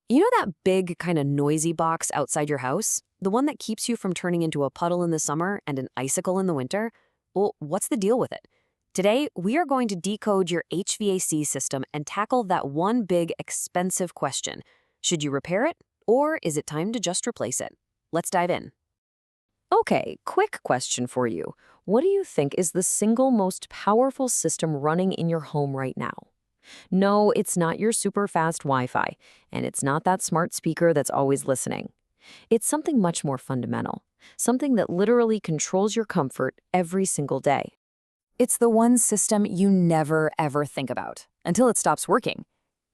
You know that big, kind of noisy box outside your house? The one that keeps you from turning into a puddle in the summer and an icicle in the winter? Well, what's the deal with it? Today, we are going to decode your HVAC system and tackle that one big, expensive question. Should you repair it, or is it time to just replace it? Let's dive in. Okay, quick question for you. What do you think is the single most powerful system running in your home right now? No, it's not your super fast Wi-Fi, and it's not that smart speaker that's always listening. It's something much more fundamental, something that literally controls your comfort every single day. It's the one system you never, ever think about until it stops working,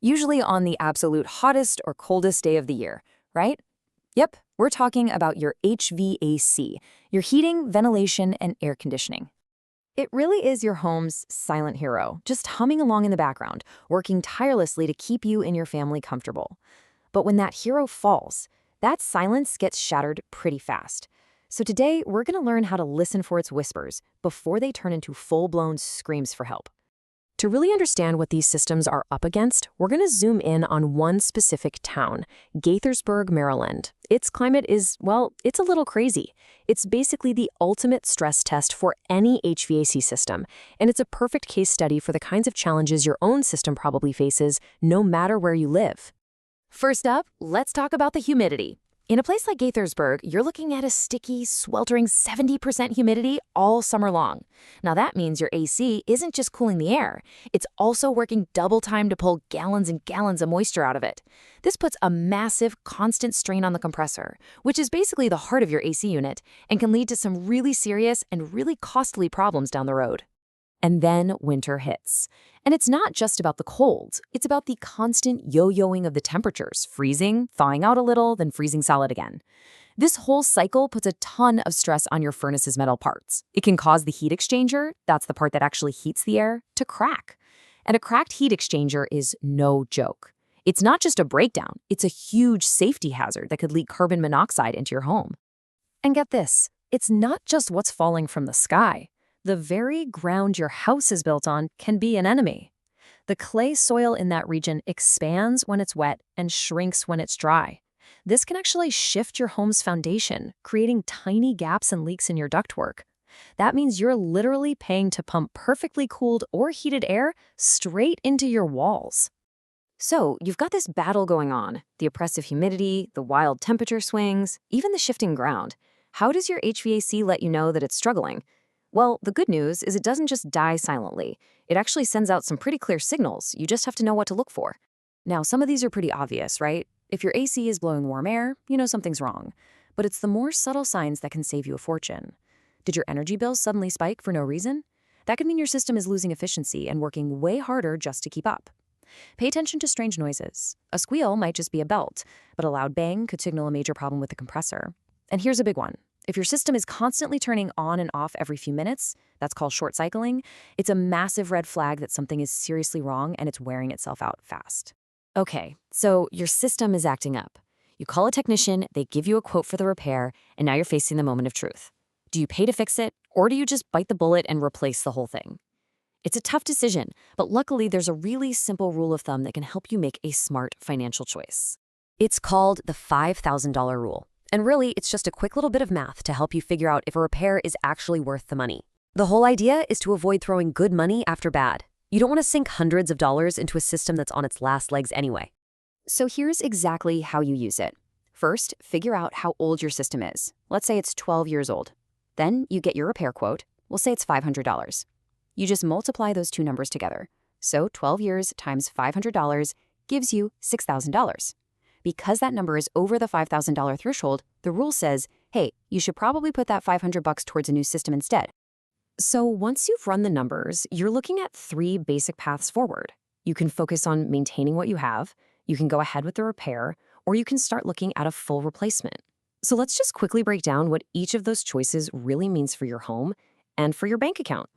usually on the absolute hottest or coldest day of the year, right? Yep, we're talking about your HVAC, your heating, ventilation, and air conditioning. It really is your home's silent hero, just humming along in the background, working tirelessly to keep you and your family comfortable. But when that hero falls, that silence gets shattered pretty fast. So today, we're going to learn how to listen for its whispers before they turn into full-blown screams for help. To really understand what these systems are up against, we're going to zoom in on one specific town, Gaithersburg, Maryland. Its climate is, well, it's a little crazy. It's basically the ultimate stress test for any HVAC system, and it's a perfect case study for the kinds of challenges your own system probably faces, no matter where you live. First up, let's talk about the humidity. In a place like Gaithersburg, you're looking at a sticky, sweltering 70% humidity all summer long. Now that means your AC isn't just cooling the air, it's also working double time to pull gallons and gallons of moisture out of it. This puts a massive, constant strain on the compressor, which is basically the heart of your AC unit, and can lead to some really serious and really costly problems down the road. And then winter hits. And it's not just about the cold, it's about the constant yo-yoing of the temperatures, freezing, thawing out a little, then freezing solid again. This whole cycle puts a ton of stress on your furnace's metal parts. It can cause the heat exchanger, that's the part that actually heats the air, to crack. And a cracked heat exchanger is no joke. It's not just a breakdown, it's a huge safety hazard that could leak carbon monoxide into your home. And get this, it's not just what's falling from the sky. The very ground your house is built on can be an enemy. The clay soil in that region expands when it's wet and shrinks when it's dry. This can actually shift your home's foundation, creating tiny gaps and leaks in your ductwork. That means you're literally paying to pump perfectly cooled or heated air straight into your walls. So you've got this battle going on, the oppressive humidity, the wild temperature swings, even the shifting ground. How does your HVAC let you know that it's struggling? Well, the good news is it doesn't just die silently. It actually sends out some pretty clear signals. You just have to know what to look for. Now, some of these are pretty obvious, right? If your AC is blowing warm air, you know something's wrong. But it's the more subtle signs that can save you a fortune. Did your energy bills suddenly spike for no reason? That could mean your system is losing efficiency and working way harder just to keep up. Pay attention to strange noises. A squeal might just be a belt, but a loud bang could signal a major problem with the compressor. And here's a big one. If your system is constantly turning on and off every few minutes, that's called short cycling, it's a massive red flag that something is seriously wrong and it's wearing itself out fast. Okay, so your system is acting up. You call a technician, they give you a quote for the repair, and now you're facing the moment of truth. Do you pay to fix it, or do you just bite the bullet and replace the whole thing? It's a tough decision, but luckily there's a really simple rule of thumb that can help you make a smart financial choice. It's called the $5,000 rule. And really, it's just a quick little bit of math to help you figure out if a repair is actually worth the money. The whole idea is to avoid throwing good money after bad. You don't want to sink hundreds of dollars into a system that's on its last legs anyway. So here's exactly how you use it. First, figure out how old your system is. Let's say it's 12 years old. Then you get your repair quote. We'll say it's $500. You just multiply those two numbers together. So 12 years times $500 gives you $6,000. Because that number is over the $5,000 threshold, the rule says, hey, you should probably put that $500 towards a new system instead. So once you've run the numbers, you're looking at three basic paths forward. You can focus on maintaining what you have, you can go ahead with the repair, or you can start looking at a full replacement. So let's just quickly break down what each of those choices really means for your home and for your bank account.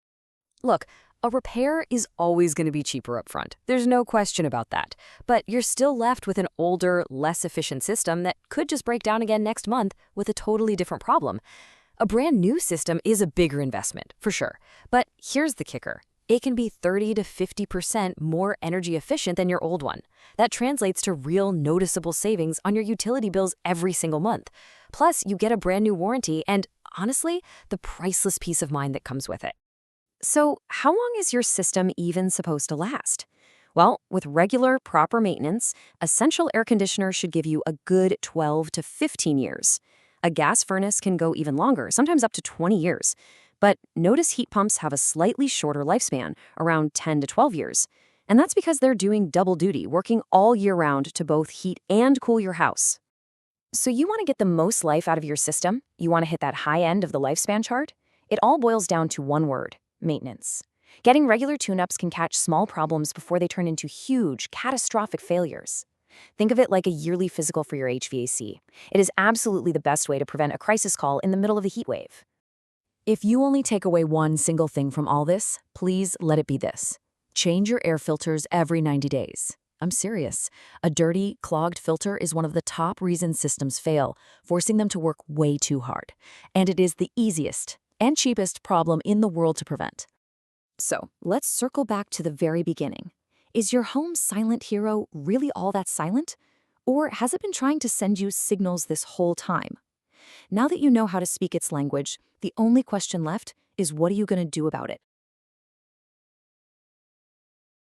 Look, a repair is always going to be cheaper up front. There's no question about that. But you're still left with an older, less efficient system that could just break down again next month with a totally different problem. A brand new system is a bigger investment, for sure. But here's the kicker. It can be 30 to 50% more energy efficient than your old one. That translates to real noticeable savings on your utility bills every single month. Plus, you get a brand new warranty and, honestly, the priceless peace of mind that comes with it. So, how long is your system even supposed to last? Well, with regular, proper maintenance, a central air conditioner should give you a good 12 to 15 years. A gas furnace can go even longer, sometimes up to 20 years. But notice heat pumps have a slightly shorter lifespan, around 10 to 12 years. And that's because they're doing double duty, working all year round to both heat and cool your house. So you want to get the most life out of your system? You want to hit that high end of the lifespan chart? It all boils down to one word: maintenance. Getting regular tune-ups can catch small problems before they turn into huge, catastrophic failures. Think of it like a yearly physical for your HVAC. It is absolutely the best way to prevent a crisis call in the middle of a heat wave. If you only take away one single thing from all this, please let it be this: change your air filters every 90 days. I'm serious. A dirty, clogged filter is one of the top reasons systems fail, forcing them to work way too hard. And it is the easiest and cheapest problem in the world to prevent. So, let's circle back to the very beginning. Is your home's silent hero really all that silent? Or has it been trying to send you signals this whole time? Now that you know how to speak its language, the only question left is, what are you going to do about it?